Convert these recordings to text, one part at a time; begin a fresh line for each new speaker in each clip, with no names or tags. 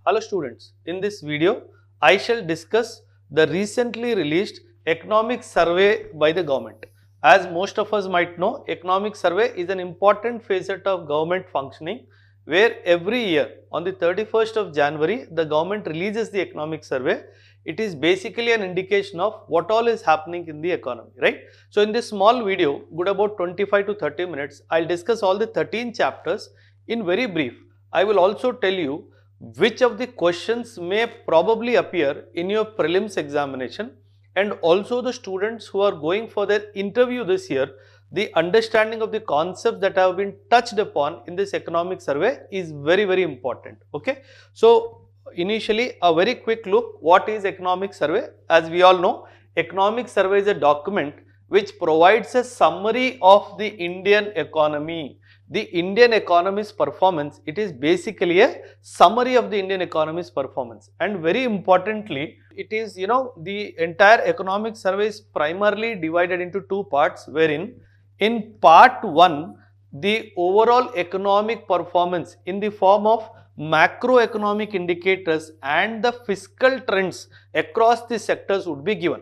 Hello students, in this video I shall discuss the recently released economic survey by the government. As most of us might know, economic survey is an important facet of government functioning where every year on the 31st of January the government releases the economic survey. It is basically an indication of what all is happening in the economy, right? So in this small video, good about 25 to 30 minutes, I'll discuss all the 13 chapters in very brief. I will also tell you which of the questions may probably appear in your prelims examination, and also the students who are going for their interview this year, the understanding of the concepts that have been touched upon in this economic survey is very important. Okay, so initially a very quick look, what is economic survey? As we all know, economic survey is a document which provides a summary of the Indian economy. The Indian economy's performance, it is basically a summary of the Indian economy's performance, and very importantly, it is, the entire economic survey is primarily divided into two parts, wherein in part 1, the overall economic performance in the form of macroeconomic indicators and the fiscal trends across the sectors would be given.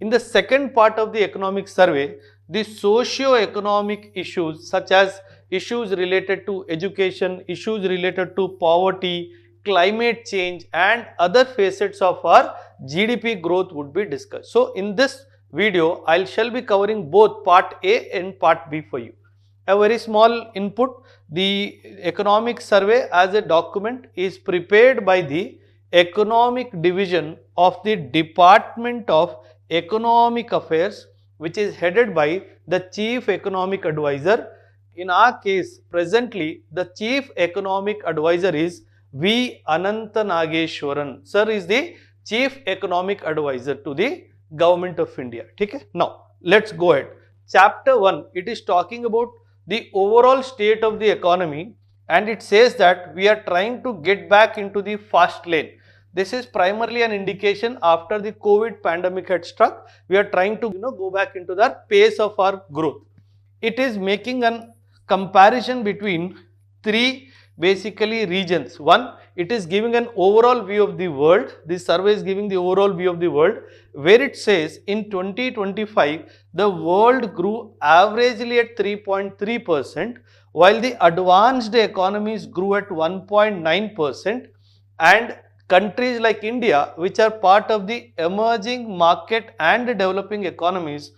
In the second part of the economic survey, the socio-economic issues such as issues related to education, issues related to poverty, climate change and other facets of our GDP growth would be discussed. So in this video, I shall be covering both part A and part B for you. A very small input, the economic survey as a document is prepared by the economic division of the Department of Economic Affairs, which is headed by the Chief Economic Advisor. In our case, presently, the Chief Economic Advisor is V. Ananta Nageshwaran. Sir is the Chief Economic Advisor to the Government of India. Okay? Now, let's go ahead. Chapter 1, it is talking about the overall state of the economy, and it says that we are trying to get back into the fast lane. This is primarily an indication after the COVID pandemic had struck, we are trying to go back into the pace of our growth. It is making an comparison between three basically regions. One, it is giving an overall view of the world. This survey is giving the overall view of the world, where it says in 2025 the world grew averagely at 3.3%, while the advanced economies grew at 1.9%, and countries like India, which are part of the emerging market and developing economies,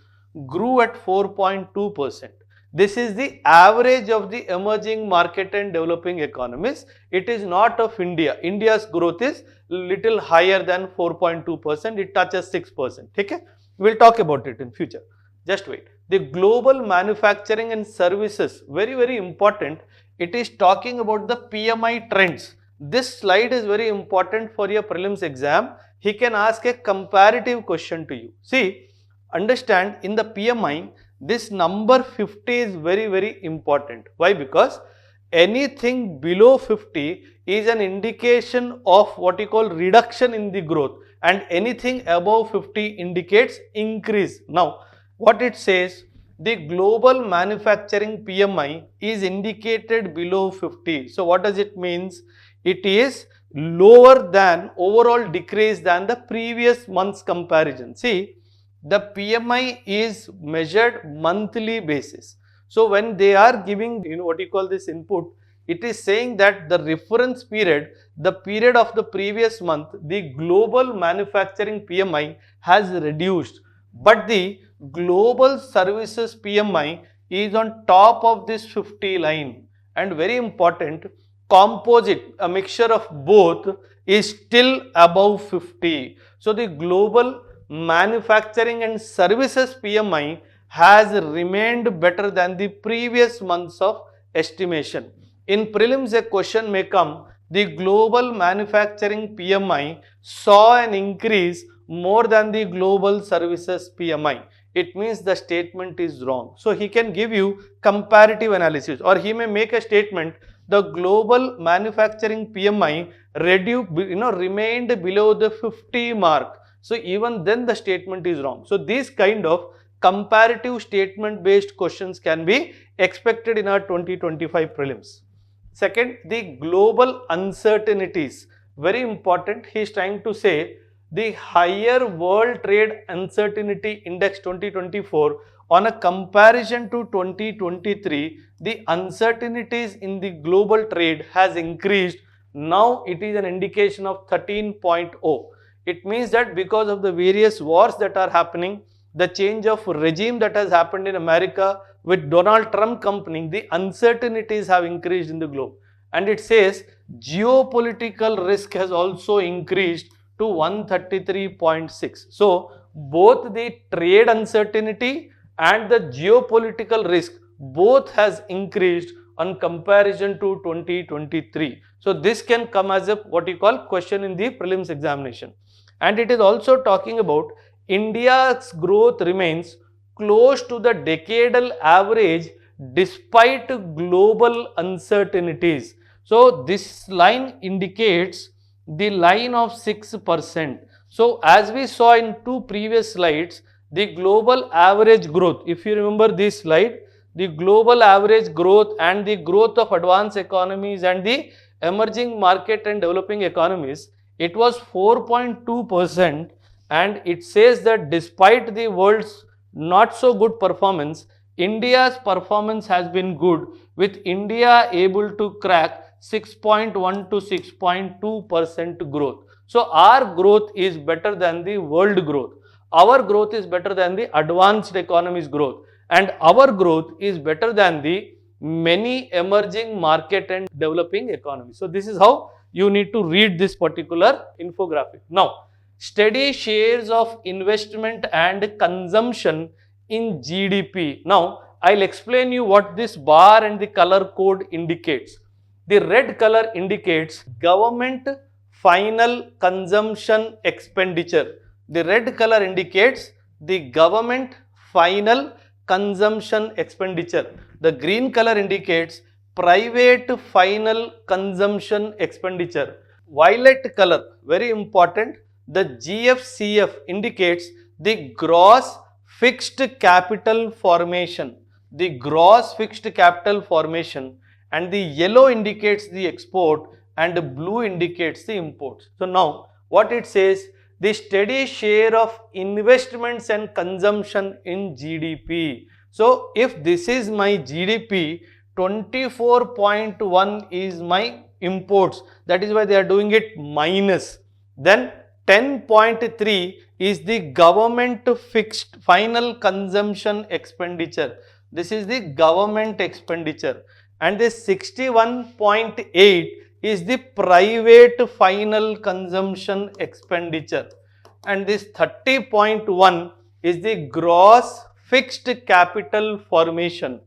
grew at 4.2%. This is the average of the emerging market and developing economies. It is not of India. India's growth is little higher than 4.2%. It touches 6%. Okay? We will talk about it in future. Just wait. The global manufacturing and services, very important. It is talking about the PMI trends. This slide is very important for your prelims exam. He can ask a comparative question to you. See, understand, in the PMI, this number 50 is very important. Why? Because anything below 50 is an indication of what you call reduction in the growth, and anything above 50 indicates increase. Now, what it says, the global manufacturing PMI is indicated below 50. So, what does it means? It is lower than, overall decrease than the previous month's comparison. See, the PMI is measured monthly basis. So when they are giving, what you call this input, it is saying that the reference period, the period of the previous month, the global manufacturing PMI has reduced, but the global services PMI is on top of this 50 line. And very important, composite, a mixture of both, is still above 50. So the global manufacturing and services PMI has remained better than the previous months of estimation. In prelims, a question may come, the global manufacturing PMI saw an increase more than the global services PMI. It means the statement is wrong. So he can give you comparative analysis, or he may make a statement, the global manufacturing PMI remained below the 50 mark. So even then the statement is wrong. So these kind of comparative statement based questions can be expected in our 2025 prelims. Second, the global uncertainties. very important. He is trying to say the higher World Trade Uncertainty Index 2024 on a comparison to 2023, the uncertainties in the global trade has increased. Now it is an indication of 13.0. It means that because of the various wars that are happening, the change of regime that has happened in America with Donald Trump coming, the uncertainties have increased in the globe. And it says geopolitical risk has also increased to 133.6. So both the trade uncertainty and the geopolitical risk both has increased on comparison to 2023. So this can come as a what you call question in the prelims examination. And it is also talking about India's growth remains close to the decadal average despite global uncertainties. So this line indicates the line of 6%. So as we saw in two previous slides, the global average growth, if you remember this slide, the global average growth and the growth of advanced economies and the emerging market and developing economies, it was 4.2%, and it says that despite the world's not so good performance, India's performance has been good, with India able to crack 6.1 to 6.2% growth. So our growth is better than the world growth. Our growth is better than the advanced economies growth, and our growth is better than the many emerging market and developing economies. So this is how you need to read this particular infographic. Now, steady shares of investment and consumption in GDP. Now, I'll explain you what this bar and the color code indicates. The red color indicates government final consumption expenditure. The red color indicates the government final consumption expenditure. The green color indicates private final consumption expenditure. Violet color, very important, the GFCF indicates the gross fixed capital formation. The gross fixed capital formation, and the yellow indicates the export and the blue indicates the imports. So now what it says, the steady share of investments and consumption in GDP. So if this is my GDP, 24.1 is my imports, that is why they are doing it minus. Then 10.3 is the government fixed final consumption expenditure. This is the government expenditure. And this 61.8 is the private final consumption expenditure. And this 30.1 is the gross fixed capital formation.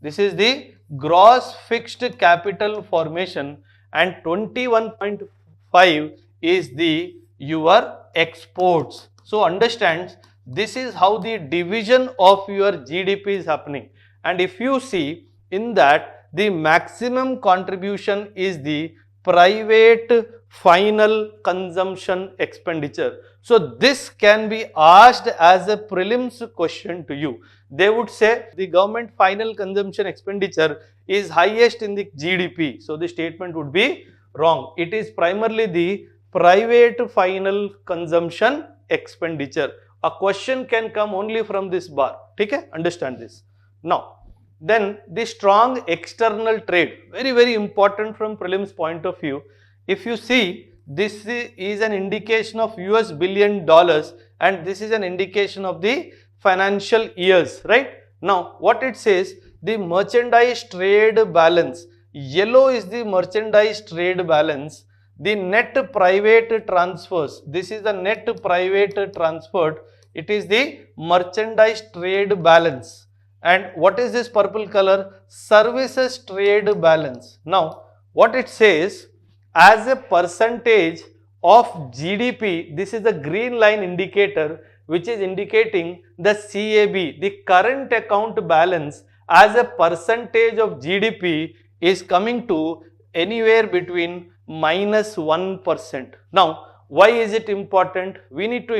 This is the gross fixed capital formation, and 21.5 is the your exports. So understand, this is how the division of your GDP is happening. And if you see in that, the maximum contribution is the private final consumption expenditure. So this can be asked as a prelims question to you. They would say the government final consumption expenditure is highest in the GDP. So the statement would be wrong. It is primarily the private final consumption expenditure. A question can come only from this bar. Okay? Understand this. Now, then the strong external trade, very important from prelims point of view. If you see, this is an indication of US billion dollars, and this is an indication of the financial years, right? Now what it says, the merchandise trade balance, yellow is the merchandise trade balance, the net private transfers, this is the net private transferred, it is the merchandise trade balance. And what is this purple color? Services trade balance. Now what it says, as a percentage of GDP, this is the green line indicator which is indicating the CAB, the current account balance, as a percentage of GDP is coming to anywhere between -1%. Now why is it important? We need to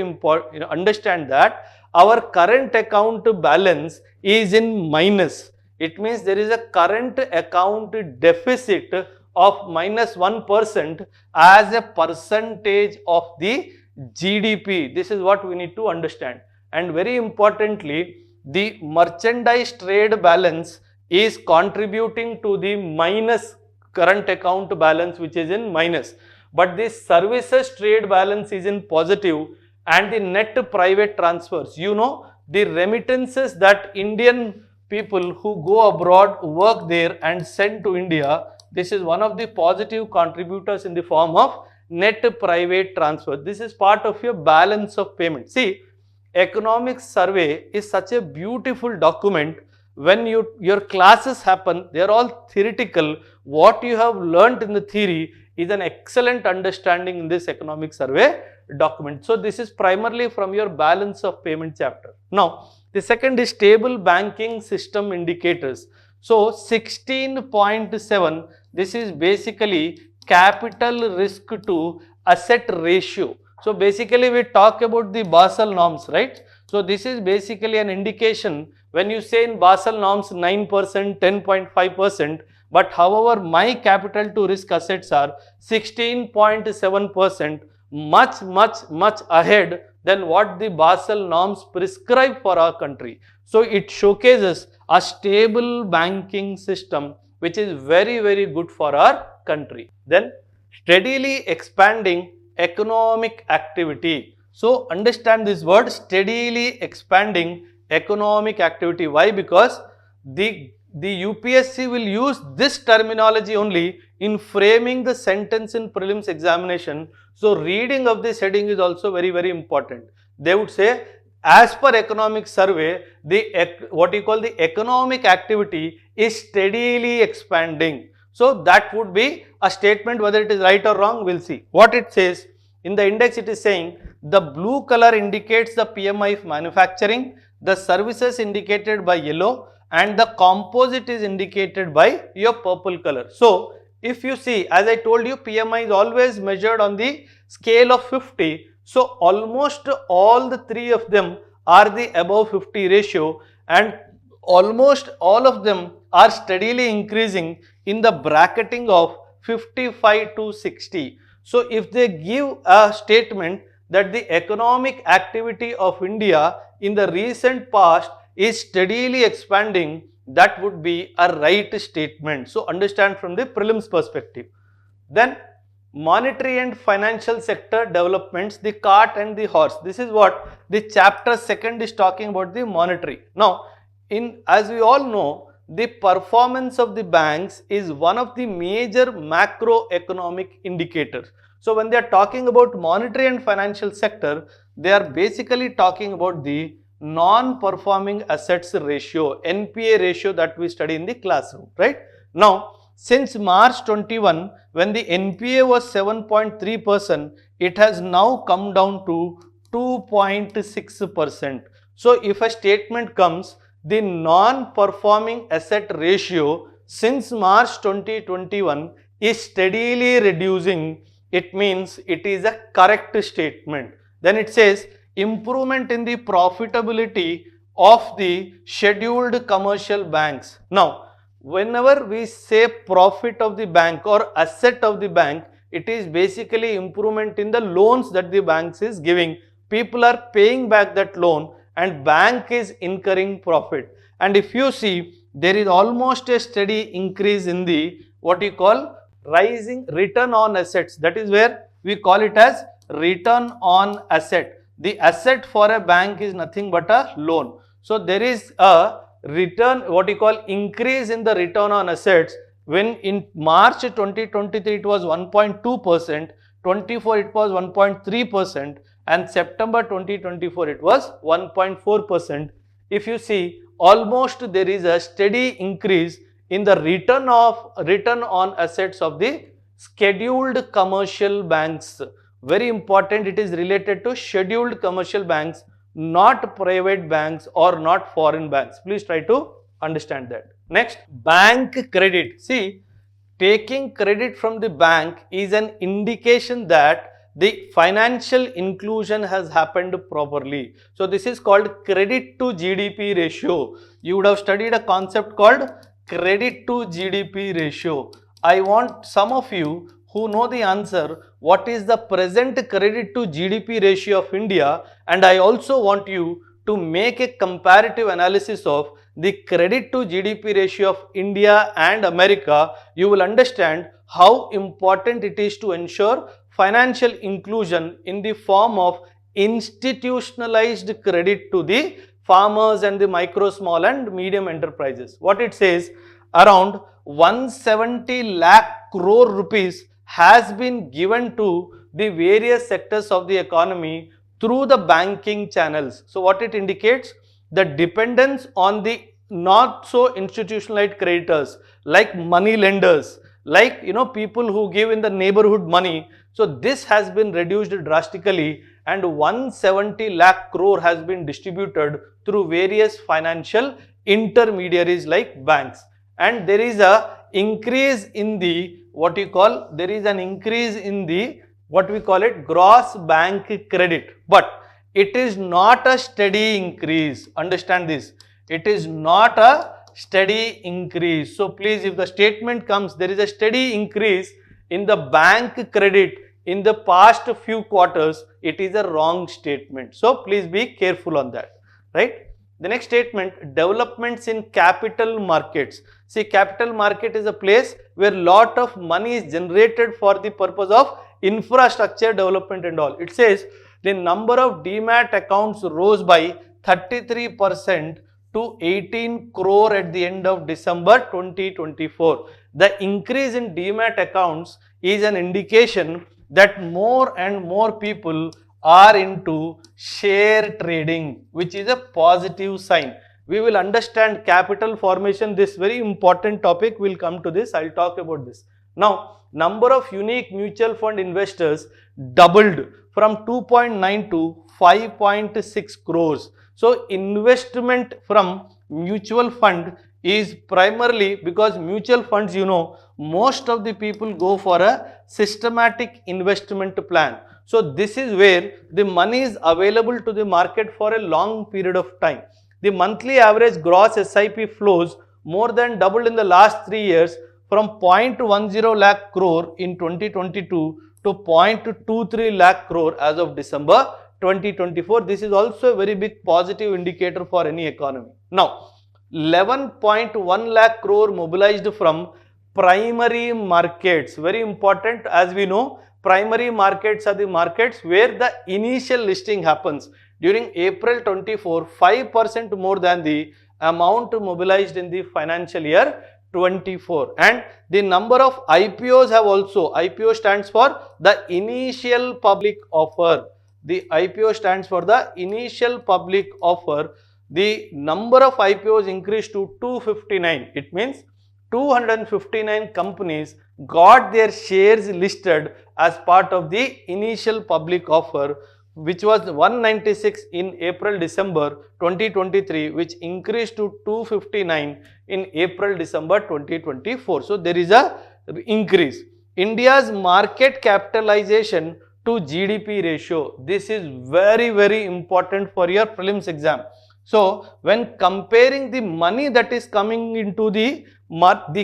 understand that our current account balance is in minus. It means there is a current account deficit of minus 1% as a percentage of the GDP. This is what we need to understand. And very importantly, the merchandise trade balance is contributing to the minus current account balance, which is in minus. But the services trade balance is in positive, and the net private transfers, you know, the remittances that Indian people who go abroad, work there and send to India, this is one of the positive contributors in the form of net private transfer. This is part of your balance of payment. See, economic survey is such a beautiful document. When your classes happen, they are all theoretical. What you have learnt in the theory is an excellent understanding in this economic survey document. So this is primarily from your balance of payment chapter. Now, the second is stable banking system indicators. So 16.7, this is basically capital risk to asset ratio. So basically we talk about the Basel norms, right? So this is basically an indication when you say in Basel norms 9%, 10.5%, but however my capital to risk assets are 16.7%, much ahead than what the Basel norms prescribe for our country. So it showcases a stable banking system which is very good for our country. Then steadily expanding economic activity. So understand this word, steadily expanding economic activity. Why? Because the UPSC will use this terminology only in framing the sentence in prelims examination. So reading of this heading is also very important. They would say, as per economic survey, what you call the economic activity is steadily expanding. So that would be a statement. Whether it is right or wrong, we'll see. What it says in the index, it is saying the blue color indicates the PMI of manufacturing, the services indicated by yellow, and the composite is indicated by your purple color. So if you see, as I told you, PMI is always measured on the scale of 50. So almost all the three of them are the above 50 ratio, and almost all of them are steadily increasing in the bracketing of 55 to 60. So if they give a statement that the economic activity of India in the recent past is steadily expanding, that would be a right statement. So understand from the prelims perspective. Then monetary and financial sector developments, the cart and the horse. This is what the chapter 2 is talking about, the monetary. Now, as we all know, the performance of the banks is one of the major macroeconomic indicators. So when they are talking about monetary and financial sector, they are basically talking about the non-performing assets ratio, NPA ratio, that we study in the classroom, right? Now, since March 21, when the NPA was 7.3%, it has now come down to 2.6%. So if a statement comes, the non-performing asset ratio since March 2021 is steadily reducing, it means it is a correct statement. Then it says improvement in the profitability of the scheduled commercial banks. Now, whenever we say profit of the bank or asset of the bank, it is basically improvement in the loans that the banks is giving. People are paying back that loan and bank is incurring profit. And if you see, there is almost a steady increase in the what you call rising return on assets. That is where we call it as return on asset. The asset for a bank is nothing but a loan. So there is a return, what you call increase in the return on assets, when in March 2023 it was 1.2%, 24 it was 1.3%, and September 2024 it was 1.4%. If you see, almost there is a steady increase in the return on assets of the scheduled commercial banks. Very important, it is related to scheduled commercial banks, not private banks or not foreign banks. Please try to understand that. Next, bank credit. See, taking credit from the bank is an indication that the financial inclusion has happened properly. So this is called credit to GDP ratio. You would have studied a concept called credit to GDP ratio. I want some of you who know the answer, what is the present credit to GDP ratio of India, and I also want you to make a comparative analysis of the credit to GDP ratio of India and America. You will understand how important it is to ensure financial inclusion in the form of institutionalized credit to the farmers and the micro, small and medium enterprises. What it says, around 170 lakh crore rupees has been given to the various sectors of the economy through the banking channels. So what it indicates, the dependence on the not so institutionalized creditors like money lenders, like people who give in the neighborhood money. So this has been reduced drastically, and 170 lakh crore has been distributed through various financial intermediaries like banks. And there is a increase in the what we call gross bank credit, but it is not a steady increase. Understand this, it is not a steady increase. So please, if the statement comes there is a steady increase in the bank credit in the past few quarters, it is a wrong statement. So please be careful on that, right? The next statement, developments in capital markets. See, capital market is a place where lot of money is generated for the purpose of infrastructure development and all. It says the number of demat accounts rose by 33% to 18 crore at the end of December 2024. The increase in demat accounts is an indication that more and more people are into share trading, which is a positive sign. We will understand capital formation, this very important topic, will come to this, I will talk about this. Now, number of unique mutual fund investors doubled from 2.9 to 5.6 crores. So, investment from mutual fund is primarily because mutual funds, most of the people go for a systematic investment plan. So this is where the money is available to the market for a long period of time. The monthly average gross SIP flows more than doubled in the last 3 years from 0.10 lakh crore in 2022 to 0.23 lakh crore as of December 2024. This is also a very big positive indicator for any economy. Now, 11.1 lakh crore mobilized from primary markets. Very important, as we know, primary markets are the markets where the initial listing happens. During April 24, 5% more than the amount mobilized in the financial year 24. And the number of IPOs have also, IPO stands for the initial public offer. The IPO stands for the initial public offer. The number of IPOs increased to 259. It means 259 companies got their shares listed as part of the initial public offer, which was 196 in April-December 2023, which increased to 259 in April-December 2024. So there is a increase. India's market capitalization to GDP ratio. This is very, very important for your prelims exam. So when comparing the money that is coming into the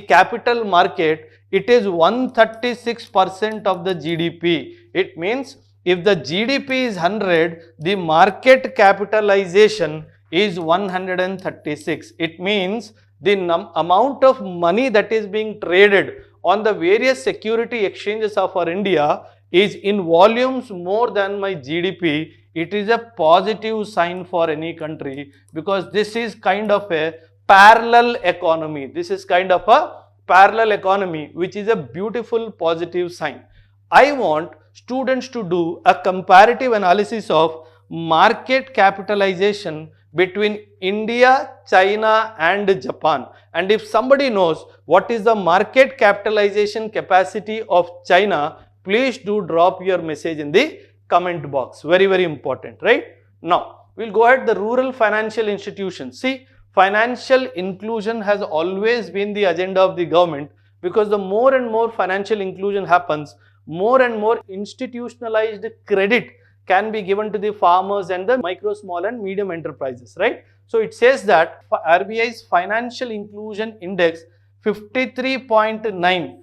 capital market, it is 136% of the GDP. It means if the GDP is 100, the market capitalization is 136. It means the amount of money that is being traded on the various security exchanges of our India is in volumes more than my GDP. It is a positive sign for any country because this is kind of a parallel economy. This is kind of a parallel economy, which is a beautiful positive sign. I want students to do a comparative analysis of market capitalization between India, China and Japan. And if somebody knows what is the market capitalization capacity of China, please do drop your message in the comment box. Very, very important, right? Now, we'll go ahead the rural financial institutions. See, financial inclusion has always been the agenda of the government because the more and more financial inclusion happens, more and more institutionalized credit can be given to the farmers and the micro, small and medium enterprises, right? So it says that for RBI's financial inclusion index 53.9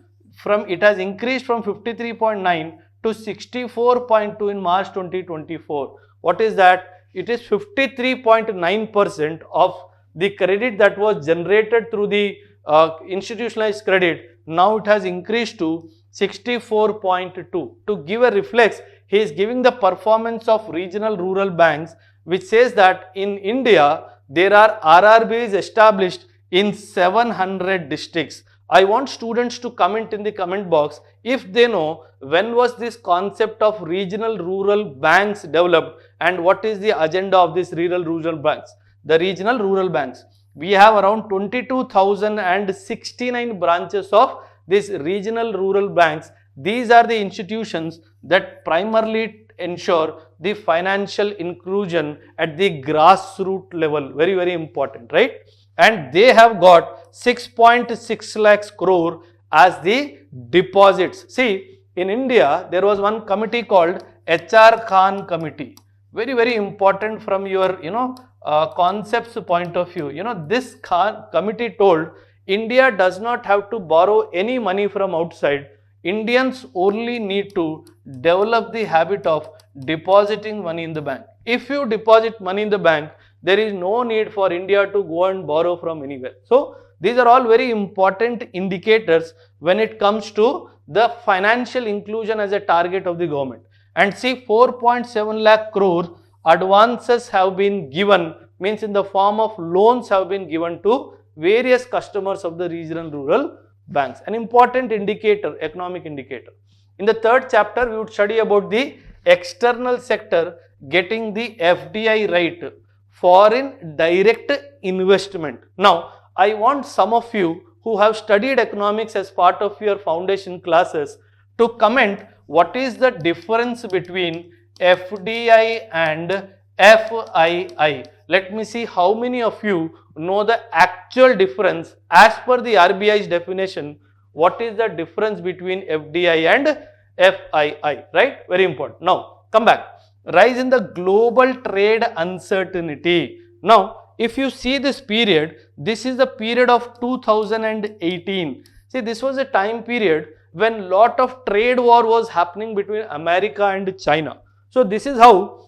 it has increased from 53.9 to 64.2 in March 2024. What is that? It is 53.9% of the credit that was generated through the institutionalized credit. Now it has increased to 64.2. To give a reflex, he is giving the performance of regional rural banks, which says that in India there are RRBs established in 700 districts. I want students to comment in the comment box if they know when was this concept of regional rural banks developed and what is the agenda of these rural banks. The regional rural banks. We have around 22,069 branches of these regional rural banks. These are the institutions that primarily ensure the financial inclusion at the grassroots level. Very, very important, right? And they have got 6.6 lakhs crore as the deposits. See, in India, there was one committee called HR Khan committee. Very, very important from your, concepts point of view. This committee told India does not have to borrow any money from outside. Indians only need to develop the habit of depositing money in the bank. If you deposit money in the bank, there is no need for India to go and borrow from anywhere. So, these are all very important indicators when it comes to the financial inclusion as a target of the government. And see, 4.7 lakh crore advances have been given, means in the form of loans have been given to various customers of the regional rural banks. An important indicator, economic indicator. In the third chapter, we would study about the external sector getting the FDI right, foreign direct investment. Now, I want some of you who have studied economics as part of your foundation classes to comment what is the difference between FDI and FII. Let me see how many of you know the actual difference as per the RBI's definition. What is the difference between FDI and FII, right? Very important. Now, come back. Rise in the global trade uncertainty. Now, if you see this period, this is the period of 2018. See, this was a time period when lot of trade war was happening between America and China. So, this is how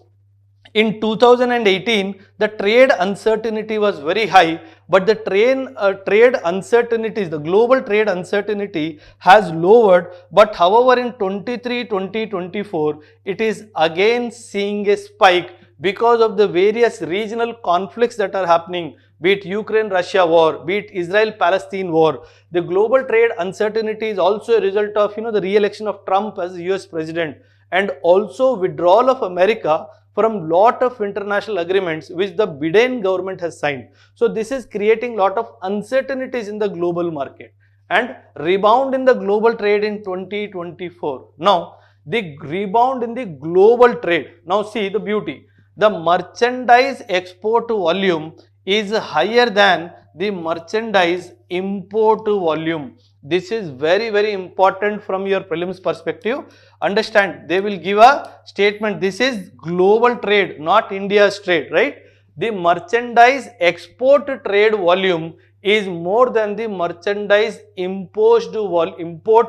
in 2018, the trade uncertainty was very high, but the trade uncertainties, the global trade uncertainty has lowered. But however, in 2024, it is again seeing a spike because of the various regional conflicts that are happening, be it Ukraine-Russia war, be it Israel-Palestine war. The global trade uncertainty is also a result of, the re-election of Trump as US president and also withdrawal of America from lot of international agreements which the Biden government has signed. So, this is creating lot of uncertainties in the global market and rebound in the global trade in 2024. Now, the rebound in the global trade. Now, see the beauty. The merchandise export volume is higher than the merchandise import volume. This is very, very important from your prelims perspective. Understand, they will give a statement. This is global trade, not India's trade, right? The merchandise export trade volume is more than the merchandise import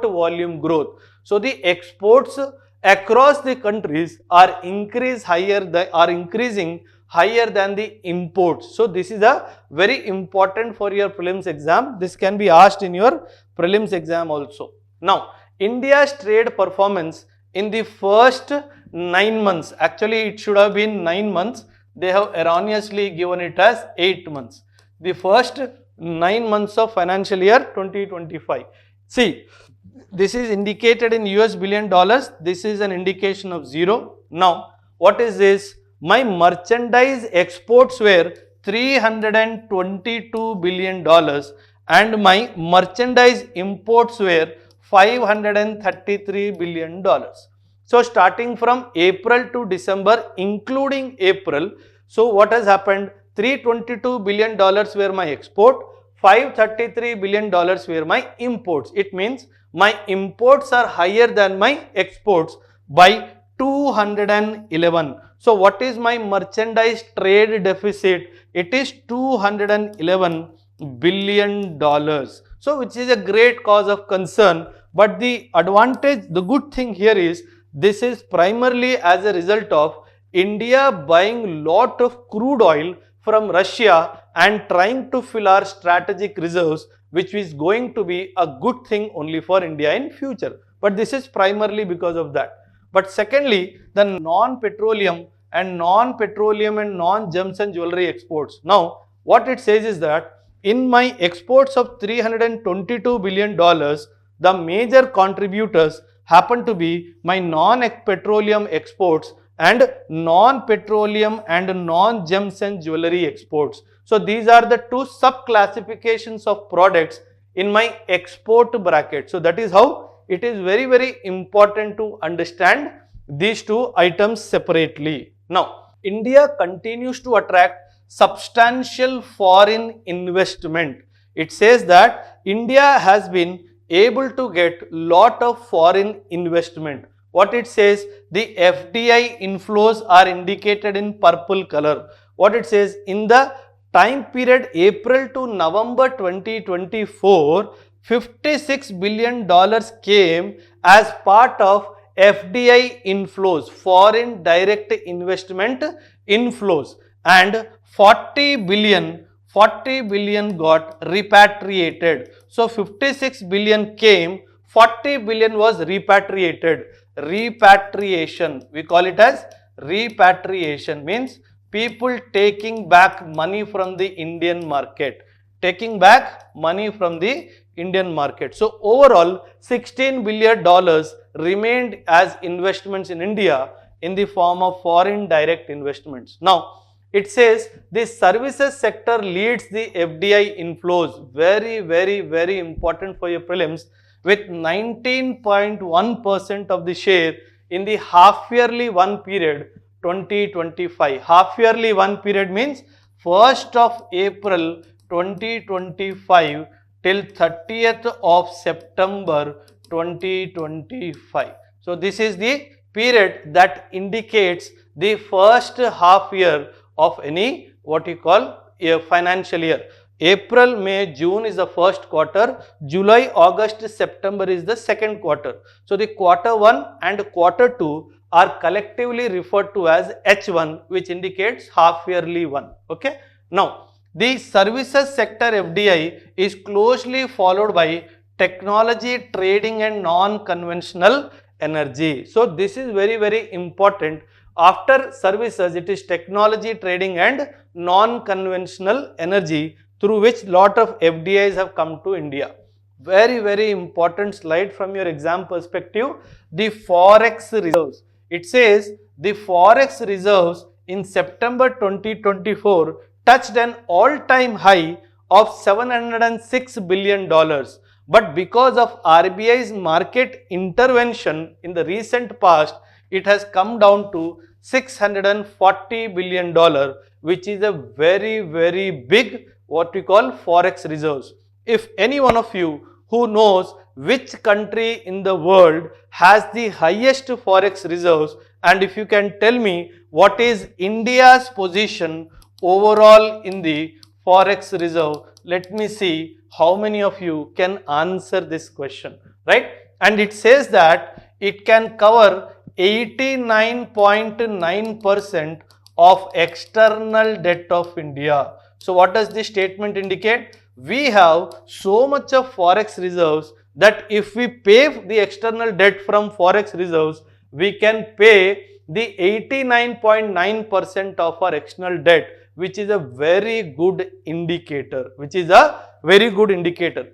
volume growth. So, the exports across the countries are increasing higher than the imports. So, this is a very important for your prelims exam. This can be asked in your prelims exam also. Now, India's trade performance in the first 9 months, actually it should have been 9 months, they have erroneously given it as 8 months. The first 9 months of financial year 2025. See, this is indicated in US billion dollars, this is an indication of 0. Now, what is this? My merchandise exports were $322 billion and my merchandise imports were $533 billion. So, starting from April to December, including April, so what has happened? $322 billion were my export, $533 billion were my imports. It means my imports are higher than my exports by 211. So, what is my merchandise trade deficit? It is $211 billion. So, which is a great cause of concern But the advantage, the good thing here is this is primarily as a result of India buying lot of crude oil from Russia and trying to fill our strategic reserves, which is going to be a good thing only for India in future. But this is primarily because of that. But secondly, the non-petroleum and non-gems and jewelry exports. Now, what it says is that in my exports of $322 billion, the major contributors happen to be my non-petroleum exports and non-petroleum and non-gems and jewelry exports. So these are the two sub-classifications of products in my export bracket. So that is how it is very important to understand these two items separately. Now, India continues to attract substantial foreign investment. It says that India has been able to get lot of foreign investment. What it says, the FDI inflows are indicated in purple color. What it says, in the time period April to November 2024, $56 billion came as part of FDI inflows, foreign direct investment inflows, and 40 billion got repatriated. So 56 billion came, 40 billion was repatriated. Repatriation, we call it as repatriation, means people taking back money from the Indian market, taking back money from the Indian market. So overall, $16 billion remained as investments in India in the form of foreign direct investments. Now, it says the services sector leads the FDI inflows. Very important for your prelims, with 19.1% of the share in the half yearly one period 2025. Half yearly one period means 1st of April 2025 till 30th of September 2025. So this is the period that indicates the first half year of any what you call a financial year. April, May, June is the first quarter, July, August, September is the second quarter. So the quarter 1 and quarter 2 are collectively referred to as H1, which indicates half yearly one. Okay. Now, the services sector FDI is closely followed by technology, trading and non-conventional energy. So this is very important. After services, it is technology, trading and non-conventional energy, through which lot of FDIs have come to India. Very important slide from your exam perspective. The forex reserves. It says the forex reserves in September 2024 touched an all-time high of $706 billion. But because of RBI's market intervention in the recent past, it has come down to $640 billion, which is a very big what we call forex reserves. If any one of you who knows which country in the world has the highest forex reserves, and if you can tell me what is India's position overall in the forex reserve, let me see how many of you can answer this question, right? And it says that it can cover 89.9% of external debt of India. So what does this statement indicate? We have so much of forex reserves that if we pay the external debt from forex reserves, we can pay the 89.9% of our external debt, which is a very good indicator,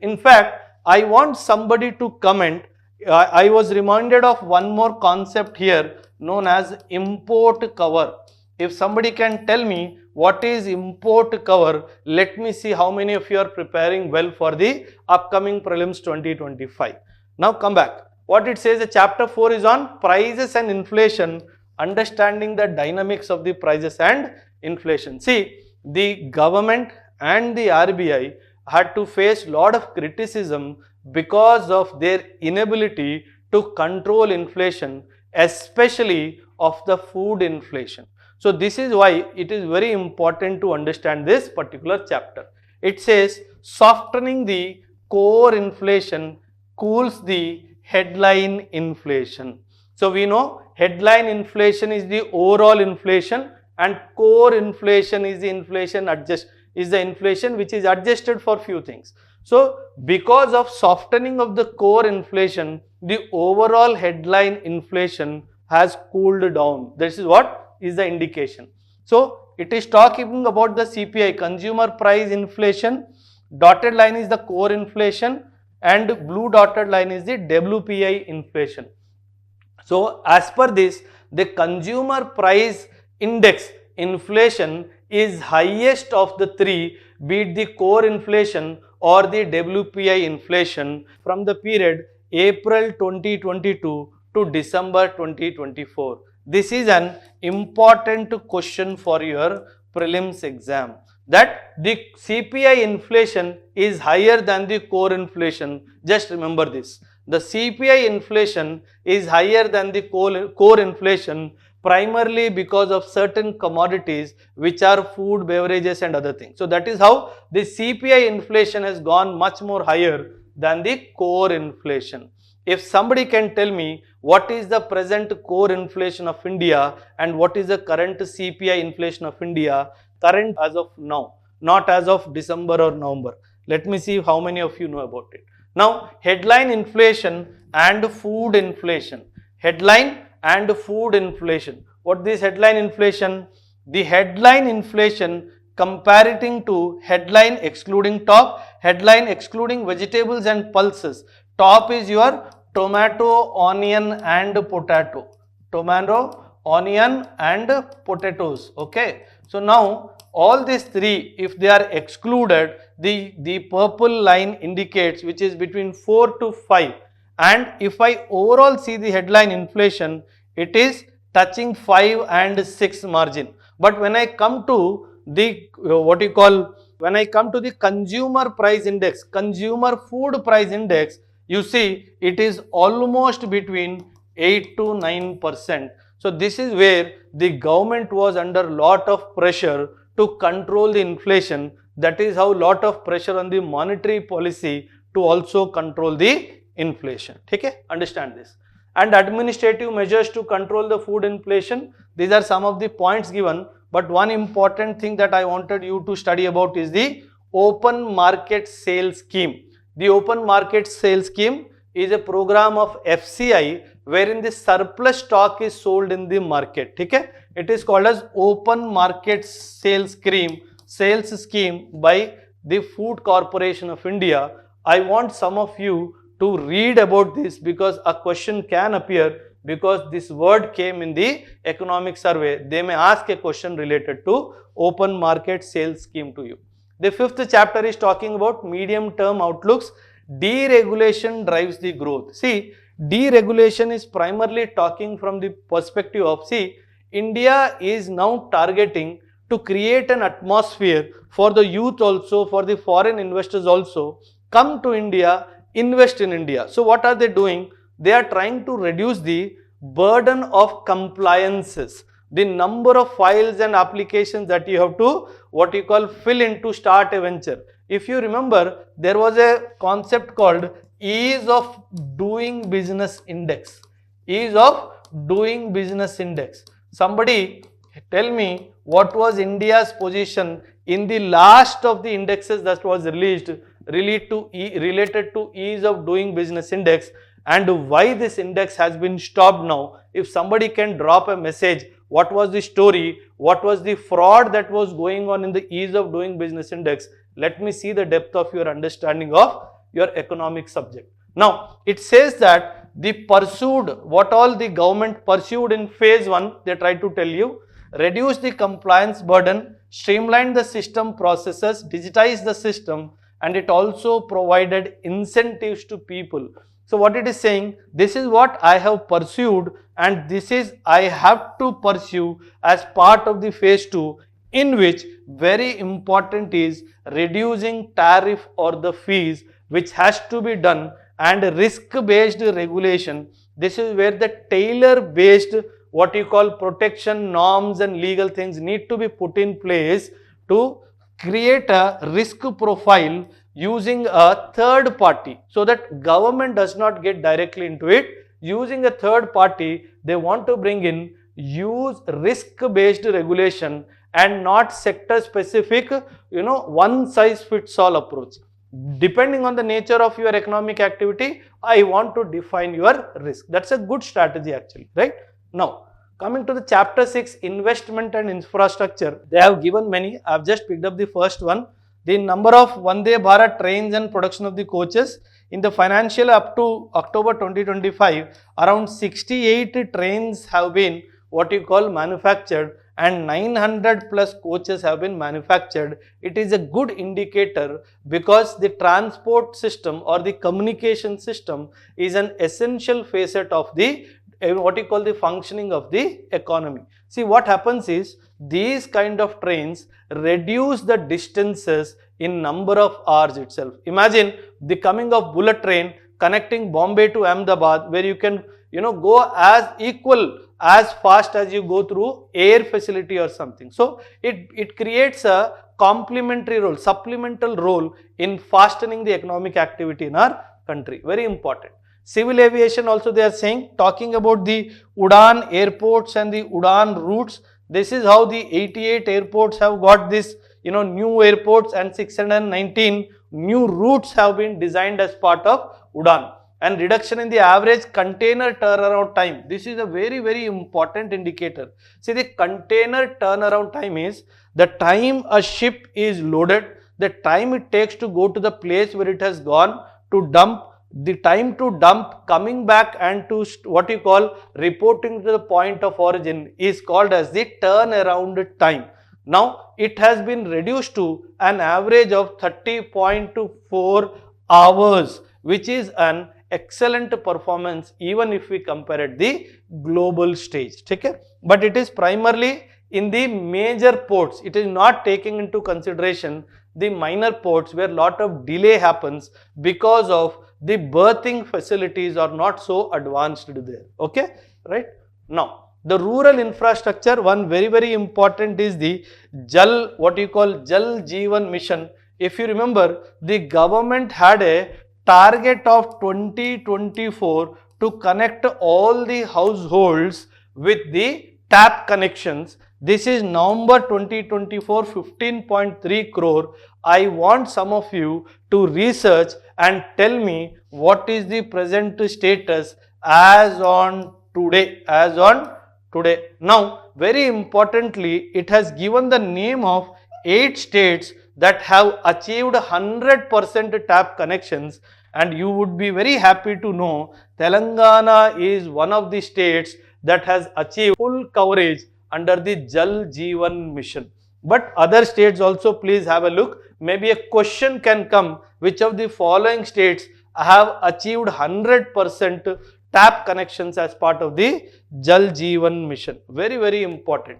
In fact, I want somebody to comment. I was reminded of one more concept here known as import cover. If somebody can tell me what is import cover, let me see how many of you are preparing well for the upcoming prelims 2025. Now come back. What it says, the chapter 4 is on prices and inflation, understanding the dynamics of the prices and inflation. See, the government and the RBI had to face lot of criticism because of their inability to control inflation, especially of the food inflation. So this is why it is very important to understand this particular chapter. It says softening the core inflation cools the headline inflation. So we know headline inflation is the overall inflation and core inflation is the inflation which is adjusted for few things. So because of softening of the core inflation, the overall headline inflation has cooled down. This is what is the indication. So it is talking about the CPI, consumer price inflation. Dotted line is the core inflation and blue dotted line is the WPI inflation. So as per this, the consumer price index inflation is highest of the three, be it the core inflation or the WPI inflation from the period April 2022 to December 2024. This is an important question for your prelims exam, that the CPI inflation is higher than the core inflation. Just remember this. The CPI inflation is higher than the core inflation primarily because of certain commodities which are food, beverages and other things. So that is how the CPI inflation has gone much more higher than the core inflation. If somebody can tell me what is the present core inflation of India and what is the current CPI inflation of India, current as of now, not as of December or November. Let me see how many of you know about it. Now, headline inflation and food inflation. Headline and food inflation. What is headline inflation? The headline inflation comparing to headline excluding top, headline excluding vegetables and pulses. Top is your tomato, onion and potato. Tomato, onion and potatoes. Okay. So now all these three, if they are excluded, the purple line indicates which is between 4 to 5. And if I overall see the headline inflation, it is touching 5 and 6 margin. But when I come to the when I come to the consumer price index, consumer food price index, you see it is almost between 8 to 9%. So this is where the government was under lot of pressure to control the inflation. That is how lot of pressure on the monetary policy to also control the inflation. Okay, understand this. And administrative measures to control the food inflation. These are some of the points given. But one important thing that I wanted you to study about is the open market sales scheme. The open market sales scheme is a program of FCI wherein the surplus stock is sold in the market. Okay? It is called as open market sales scheme by the Food Corporation of India. I want some of you to read about this because a question can appear, because this word came in the economic survey. They may ask a question related to open market sales scheme to you. The fifth chapter is talking about medium term outlooks. Deregulation drives the growth. See, deregulation is primarily talking from the perspective of, see, India is now targeting to create an atmosphere for the youth also, for the foreign investors also, come to India, invest in India. So what are they doing? They are trying to reduce the burden of compliances, the number of files and applications that you have to fill in to start a venture. If you remember, there was a concept called ease of doing business index. Ease of doing business index. Somebody tell me what was India's position in the last of the indexes that was released related to ease of doing business index, and why this index has been stopped now. If somebody can drop a message, what was the story, what was the fraud that was going on in the ease of doing business index, let me see the depth of your understanding of your economic subject. Now, it says that what all the government pursued in phase 1, they try to tell you, reduce the compliance burden, streamline the system processes, digitize the system, and it also provided incentives to people. So what it is saying, this is what I have pursued and this is I have to pursue as part of the phase 2, in which very important is reducing tariff or the fees, which has to be done, and risk-based regulation. This is where the tailor-based protection norms and legal things need to be put in place to create a risk profile using a third party, so that government does not get directly into it. Using a third party, they want to bring in use risk based regulation and not sector specific, one size fits all approach. Depending on the nature of your economic activity, I want to define your risk. That's a good strategy actually, right? Now, coming to the chapter 6, investment and infrastructure, they have given many. I have just picked up the first one. The number of Vande Bharat trains and production of the coaches. In the financial up to October 2025, around 68 trains have been what you call manufactured and 900 plus coaches have been manufactured. It is a good indicator because the transport system or the communication system is an essential facet of the what you call the functioning of the economy. See, what happens is these kind of trains reduce the distances in number of hours itself. Imagine the coming of bullet train connecting Bombay to Ahmedabad, where you can go as equal as fast as you go through air facility or something. So it creates a complementary role, supplemental role in fastening the economic activity in our country. Very important. Civil aviation also they are saying, talking about the Udan airports and the Udan routes. This is how the 88 airports have got this, new airports, and 619 new routes have been designed as part of Udan. And reduction in the average container turnaround time. This is a very, very important indicator. See, the container turnaround time is the time a ship is loaded, the time it takes to go to the place where it has gone to dump, the time to dump, coming back and to what you call reporting to the point of origin is called as the turnaround time. Now, it has been reduced to an average of 30.4 hours, which is an excellent performance even if we compare at the global stage. Okay? But it is primarily in the major ports. It is not taking into consideration the minor ports where lot of delay happens because of the berthing facilities are not so advanced there. Okay? Right? Now, the rural infrastructure, one very, very important is the what you call Jal Jeevan Mission. If you remember, the government had a target of 2024 to connect all the households with the tap connections. This is November 2024, 15.3 crore. I want some of you to research and tell me what is the present status as on today. Now, very importantly, it has given the name of 8 states that have achieved 100% tap connections, and you would be very happy to know Telangana is one of the states that has achieved full coverage under the Jal Jeevan Mission. But other states also, please have a look. Maybe a question can come, which of the following states have achieved 100% tap connections as part of the Jal Jeevan Mission. Very, very important.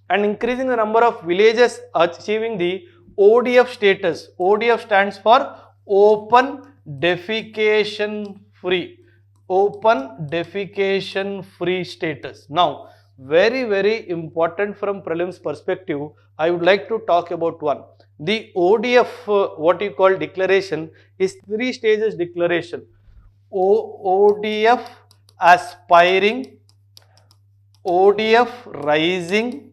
And increasing the number of villages achieving the ODF status. ODF stands for Open Defecation Free. Open Defecation Free status. Now, very, very important from prelims perspective, I would like to talk about one. The ODF, what you call declaration, is 3 stages declaration. ODF aspiring, ODF rising.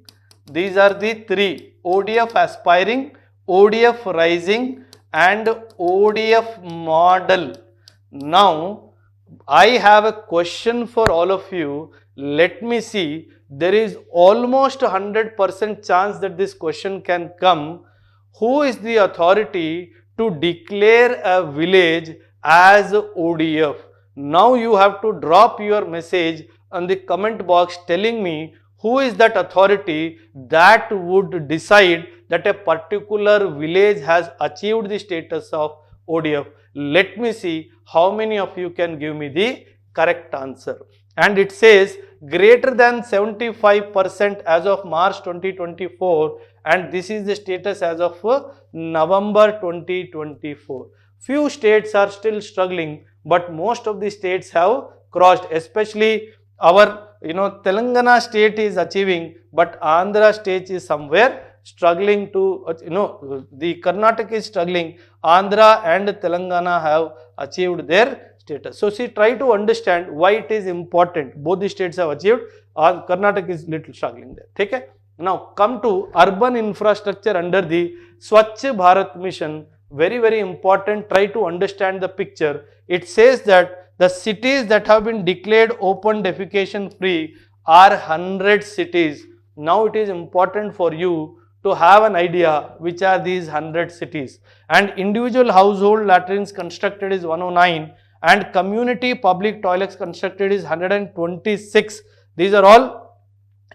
These are the 3. ODF aspiring, ODF rising and ODF model. Now, I have a question for all of you. Let me see. There is almost 100% chance that this question can come. Who is the authority to declare a village as ODF? Now you have to drop your message on the comment box telling me who is that authority that would decide that a particular village has achieved the status of ODF. Let me see how many of you can give me the correct answer. And it says greater than 75% as of March 2024, and this is the status as of November 2024. Few states are still struggling, but most of the states have crossed, especially our Telangana state is achieving, but Andhra state is somewhere struggling to, the Karnataka is struggling, Andhra and Telangana have achieved their status. So see, try to understand why it is important. Both the states have achieved, Karnataka is little struggling there. Okay? Now come to urban infrastructure under the Swachh Bharat mission. Very, very important. Try to understand the picture. It says that the cities that have been declared open defecation free are 100 cities. Now it is important for you to have an idea which are these 100 cities. And individual household latrines constructed is 109 and community public toilets constructed is 126. These are all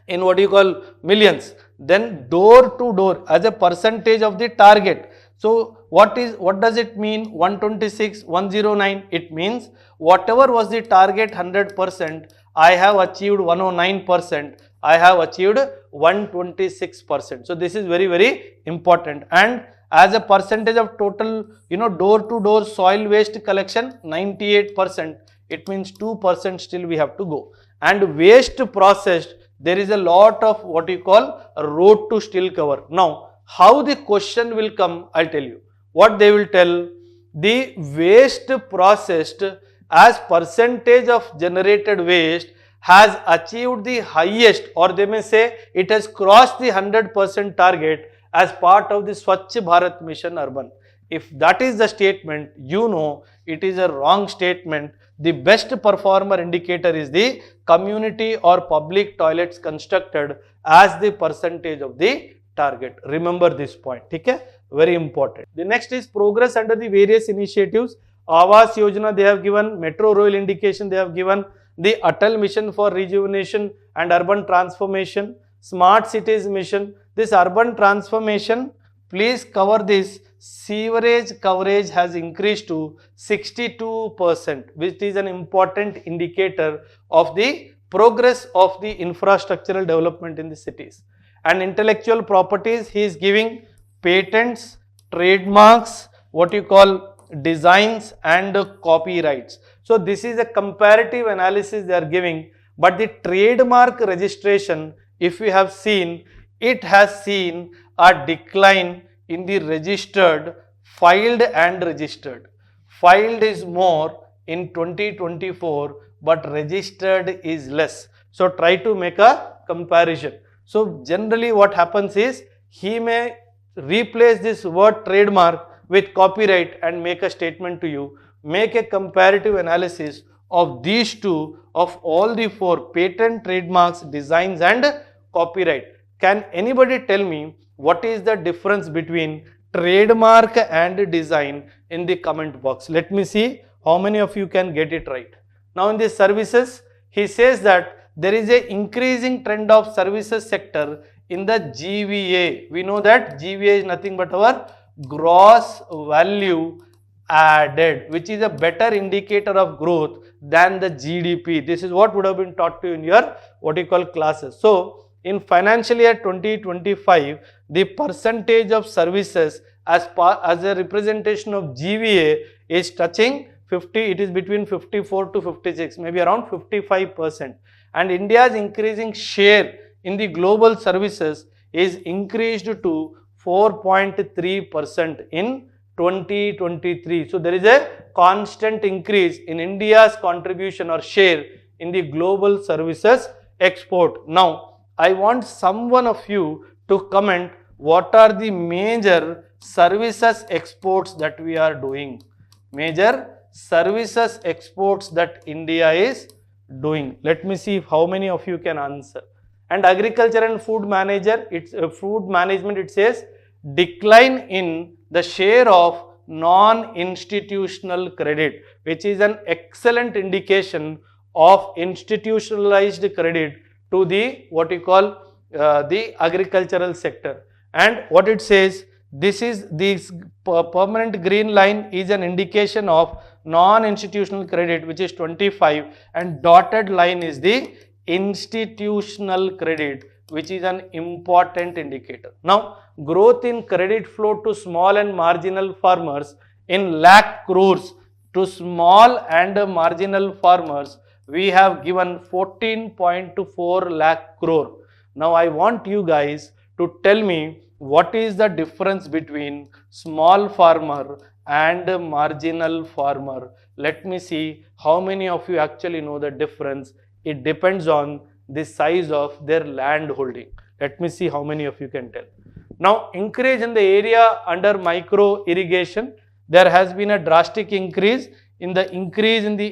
in what you call millions. Then door to door as a percentage of the target. So what does it mean 126, 109? It means whatever was the target 100%, I have achieved 109%, I have achieved 126%. So this is very, very important. And as a percentage of total, door to door soil waste collection, 98%. It means 2% still we have to go. And waste processed, there is a lot of what you call road to still cover. Now, how the question will come, I'll tell you. What they will tell, the waste processed as percentage of generated waste has achieved the highest, or they may say it has crossed the 100% target as part of the Swachh Bharat mission urban. If that is the statement, it is a wrong statement. The best performer indicator is the community or public toilets constructed as the percentage of the target. Remember this point. Okay? Very important. The next is progress under the various initiatives. Awas Yojana they have given, Metro Rail indication they have given, the Atal mission for rejuvenation and urban transformation, Smart Cities mission. This urban transformation, please cover this. Sewerage coverage has increased to 62%, which is an important indicator of the progress of the infrastructural development in the cities. And intellectual properties, he is giving patents, trademarks, what you call designs and copyrights. So this is a comparative analysis they are giving, but the trademark registration, if we have seen, it has seen a decline in the registered, filed and registered. Filed is more in 2024, but registered is less. So try to make a comparison. So generally what happens is, he may replace this word trademark with copyright and make a statement to you. Make a comparative analysis of these two, of all the four: patent, trademarks, designs and copyright. Can anybody tell me what is the difference between trademark and design in the comment box? Let me see how many of you can get it right. Now in the services, he says that there is a increasing trend of services sector in the GVA. We know that GVA is nothing but our gross value added, which is a better indicator of growth than the GDP. This is what would have been taught to you in your what you call classes. So in financial year 2025, the percentage of services as a representation of GVA is touching 50, it is between 54 to 56, maybe around 55%. And India's increasing share in the global services is increased to 4.3% in 2023. So there is a constant increase in India's contribution or share in the global services export. Now, I want someone of you to comment what are the major services exports that we are doing. Major services exports that India is doing. Let me see how many of you can answer. And agriculture and food management, it says decline in the share of non-institutional credit, which is an excellent indication of institutionalized credit to the what you call the agricultural sector. And what it says, this permanent green line is an indication of non-institutional credit, which is 25, and dotted line is the institutional credit, which is an important indicator. Now, growth in credit flow to small and marginal farmers in lakh crores to small and marginal farmers, we have given 14.4 lakh crore. Now, I want you guys to tell me what is the difference between small farmer and marginal farmer? Let me see how many of you actually know the difference. It depends on the size of their land holding. Let me see how many of you can tell. Now, increase in the area under micro irrigation. There has been a drastic increase in the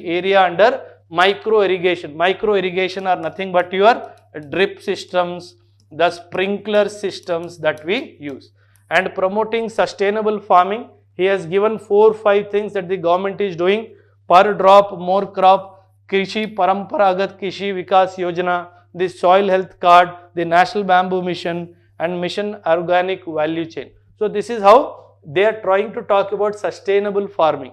area under micro irrigation. Micro irrigation are nothing but your drip systems, the sprinkler systems that we use. And promoting sustainable farming, he has given 4-5 things that the government is doing: per drop more crop, Krishi Paramparagat Krishi Vikas Yojana, the soil health card, the National Bamboo Mission, and Mission Organic Value Chain. So this is how they are trying to talk about sustainable farming.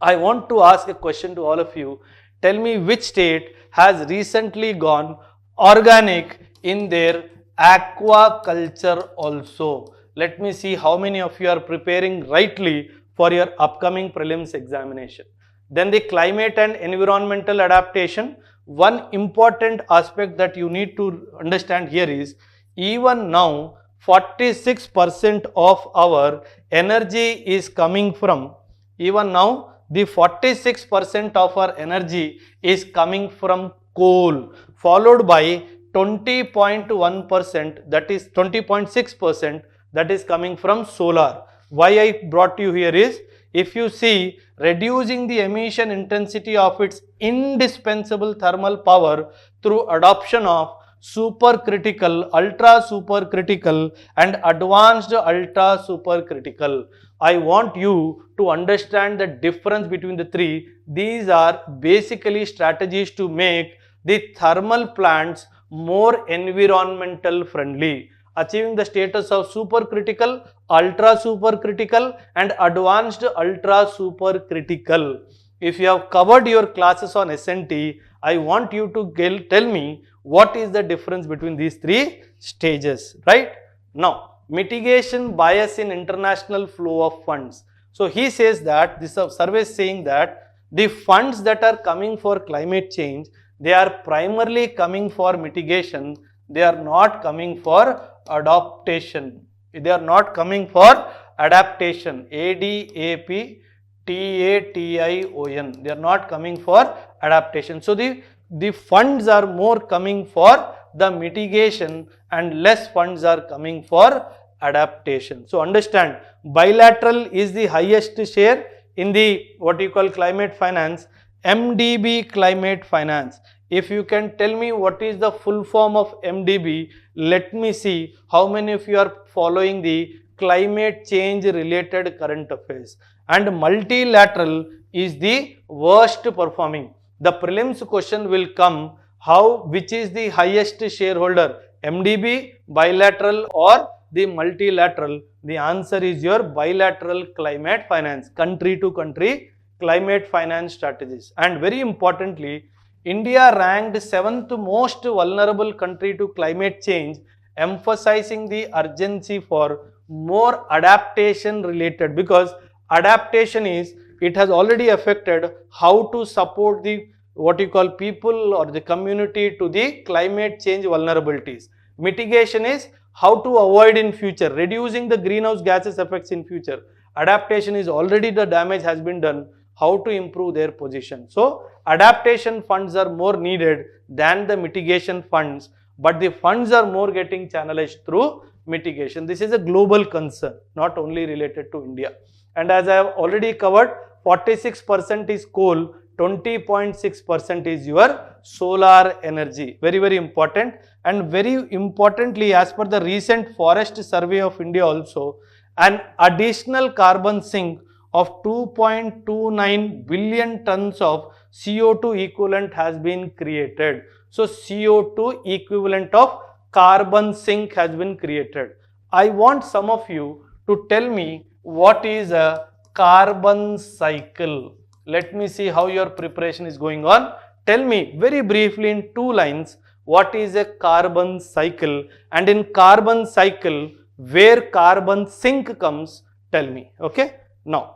I want to ask a question to all of you. Tell me which state has recently gone organic in their aquaculture also. Let me see how many of you are preparing rightly for your upcoming prelims examination. Then the climate and environmental adaptation. One important aspect that you need to understand here is, even now 46% of our energy is coming from, even now the 46% of our energy is coming from coal, followed by 20.1%, that is 20.6%, that is coming from solar. Why I brought you here is, if you see, reducing the emission intensity of its indispensable thermal power through adoption of supercritical, ultra supercritical and advanced ultra supercritical. I want you to understand the difference between the three. These are basically strategies to make the thermal plants more environmental friendly, achieving the status of supercritical, ultra supercritical and advanced ultra supercritical. If you have covered your classes on SNT, I want you to tell me what is the difference between these three stages, right? Now, mitigation bias in international flow of funds. So he says that this survey is saying that the funds that are coming for climate change, they are primarily coming for mitigation. They are not coming for adaptation. They are not coming for adaptation. ADAPTATION. They are not coming for adaptation. So the funds are more coming for the mitigation and less funds are coming for adaptation. So understand, bilateral is the highest share in the what you call climate finance, MDB climate finance. If you can tell me what is the full form of MDB, let me see how many of you are following the climate change related current affairs. And multilateral is the worst performing. The prelims question will come, which is the highest shareholder, MDB, bilateral or the multilateral? The answer is your bilateral climate finance, country to country climate finance strategies. And very importantly, India ranked 7th most vulnerable country to climate change, emphasizing the urgency for more adaptation related, because adaptation is, it has already affected how to support the what you call people or the community to the climate change vulnerabilities. Mitigation is how to avoid in future, reducing the greenhouse gases effects in future. Adaptation is already the damage has been done, how to improve their position. So adaptation funds are more needed than the mitigation funds, but the funds are more getting channelized through mitigation. This is a global concern, not only related to India. And as I have already covered, 46% is coal, 20.6% is your solar energy. Very, very important. And very importantly, as per the recent forest survey of India also, an additional carbon sink of 2.29 billion tons of CO2 equivalent has been created. So CO2 equivalent of carbon sink has been created. I want some of you to tell me what is a carbon cycle. Let me see how your preparation is going on. Tell me very briefly in 2 lines what is a carbon cycle, and in carbon cycle where carbon sink comes, tell me. Okay. Now,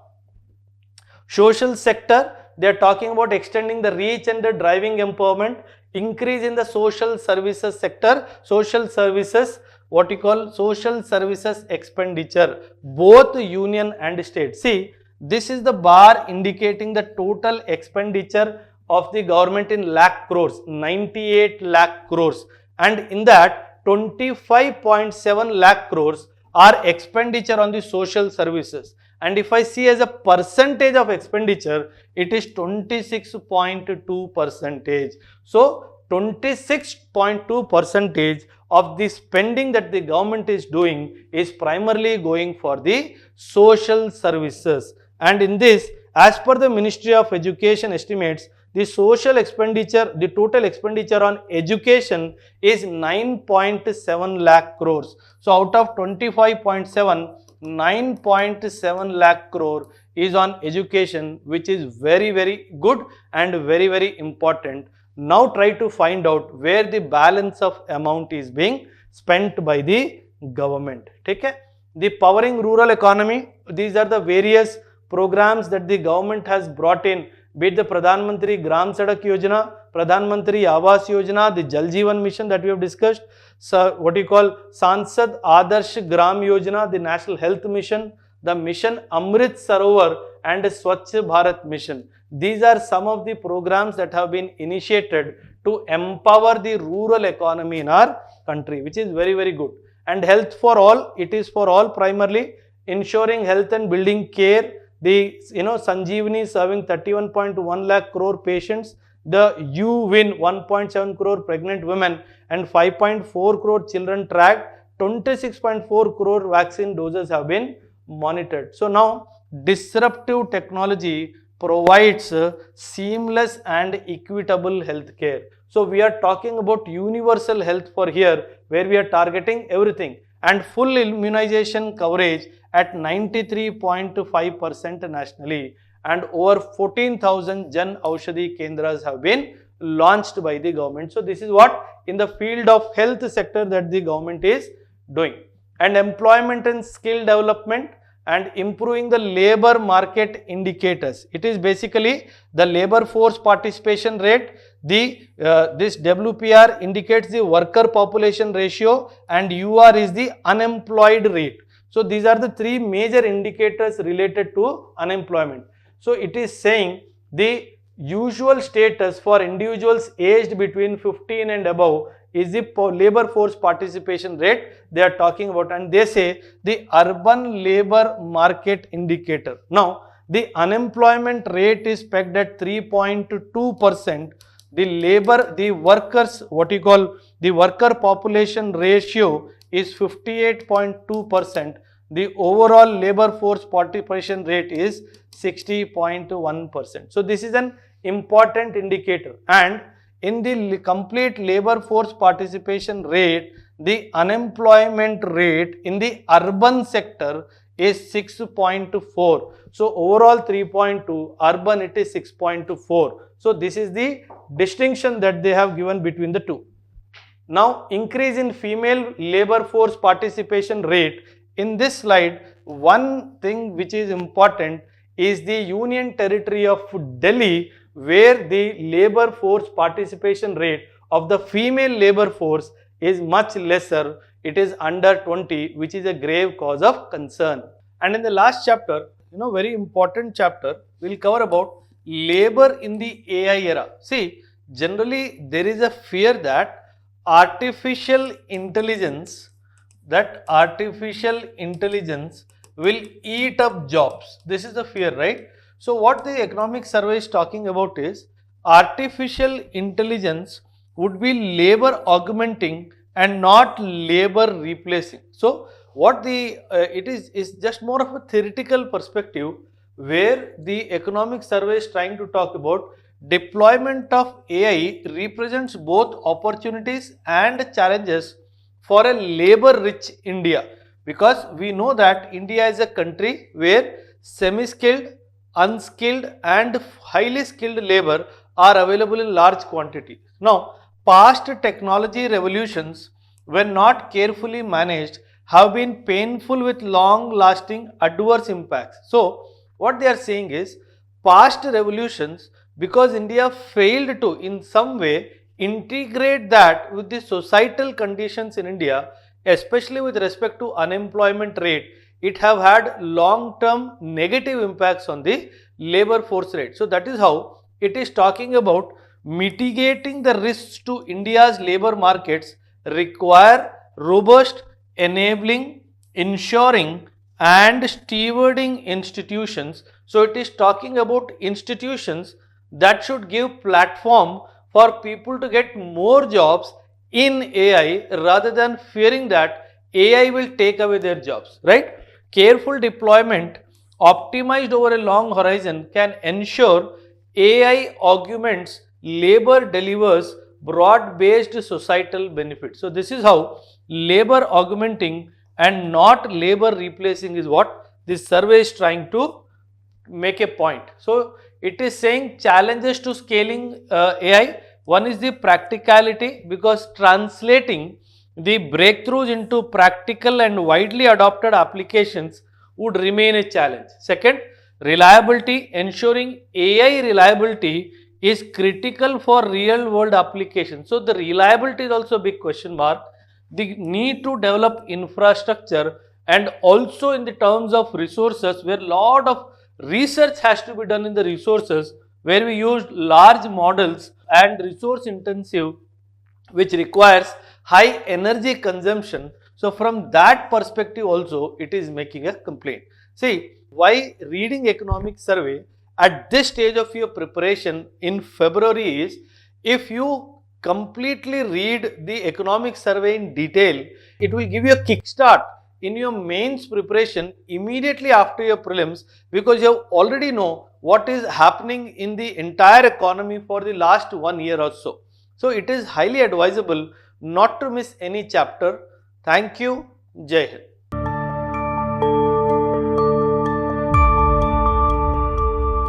social sector, they are talking about extending the reach and the driving empowerment, increase in the social services sector. Social services, what you call social services expenditure, both union and state. See, this is the bar indicating the total expenditure of the government in lakh crores, 98 lakh crores, and in that 25.7 lakh crores are expenditure on the social services. And if I see as a percentage of expenditure, it is 26.2 percentage. So 26.2 percentage of the spending that the government is doing is primarily going for the social services. And in this, as per the Ministry of Education estimates, the social expenditure, the total expenditure on education is 9.7 lakh crores. So out of 25.7, 9.7 lakh crore is on education, which is very, very good and very, very important. Now try to find out where the balance of amount is being spent by the government. Okay? The powering rural economy, these are the various programs that the government has brought in, be it the Pradhan Mantri Gram Sadak Yojana, Pradhan Mantri Awas Yojana, the Jal Jeevan mission that we have discussed, so what you call Sansad Adarsh Gram Yojana, the National Health Mission, the mission Amrit Sarovar and Swachh Bharat mission. These are some of the programs that have been initiated to empower the rural economy in our country, which is very, very good. And health for all, it is for all primarily, ensuring health and building care. The Sanjeevani serving 31.1 lakh crore patients, the UWIN 1.7 crore pregnant women and 5.4 crore children tracked, 26.4 crore vaccine doses have been monitored. So now disruptive technology provides seamless and equitable health care. So we are talking about universal health for here, where we are targeting everything, and full immunization coverage at 93.5% nationally, and over 14,000 Jan Aushadhi Kendras have been launched by the government. So this is what in the field of health sector that the government is doing. And employment and skill development and improving the labor market indicators. It is basically the labor force participation rate. This WPR indicates the worker population ratio and UR is the unemployed rate. So these are the three major indicators related to unemployment. So it is saying the usual status for individuals aged between 15 and above is the labor force participation rate they are talking about, and they say the urban labor market indicator. Now the unemployment rate is pegged at 3.2%. The workers, what you call the worker population ratio is 58.2%. The overall labor force participation rate is 60.1%. So this is an important indicator, and in the complete labor force participation rate, the unemployment rate in the urban sector is 6.4. So overall 3.2, urban it is 6.4. So this is the distinction that they have given between the two. Now increase in female labor force participation rate. In this slide, one thing which is important is the Union Territory of Delhi, where the labor force participation rate of the female labor force is much lesser. It is under 20, which is a grave cause of concern. And in the last chapter, very important chapter, we will cover about labor in the AI era. See, generally there is a fear that artificial intelligence will eat up jobs. This is the fear, right? So what the economic survey is talking about is artificial intelligence would be labor augmenting and not labor replacing. So what it is just more of a theoretical perspective, where the economic survey is trying to talk about deployment of AI represents both opportunities and challenges for a labor rich India, because we know that India is a country where semi-skilled, unskilled and highly skilled labor are available in large quantity. Now, past technology revolutions, when not carefully managed, have been painful with long-lasting adverse impacts. So, what they are saying is, past revolutions, because India failed to in some way integrate that with the societal conditions in India, especially with respect to unemployment rate, it have had long-term negative impacts on the labor force rate. So that is how it is talking about mitigating the risks to India's labor markets require robust, enabling, ensuring and stewarding institutions. So it is talking about institutions that should give platform for people to get more jobs in AI rather than fearing that AI will take away their jobs, right? Careful deployment optimized over a long horizon can ensure AI augments labor, delivers broad-based societal benefits. So this is how labor augmenting and not labor replacing is what this survey is trying to make a point. So it is saying challenges to scaling AI. One is the practicality, because translating the breakthroughs into practical and widely adopted applications would remain a challenge. Second, reliability. Ensuring AI reliability is critical for real world applications. So the reliability is also a big question mark. The need to develop infrastructure, and also in the terms of resources, where lot of research has to be done in the resources, where we use large models and resource intensive, which requires high energy consumption. So from that perspective also it is making a complaint. See, why reading economic survey at this stage of your preparation in February is, if you completely read the economic survey in detail, it will give you a kickstart in your mains preparation immediately after your prelims, because you already know what is happening in the entire economy for the last 1 year or so. So it is highly advisable not to miss any chapter. Thank you. Jai Hind.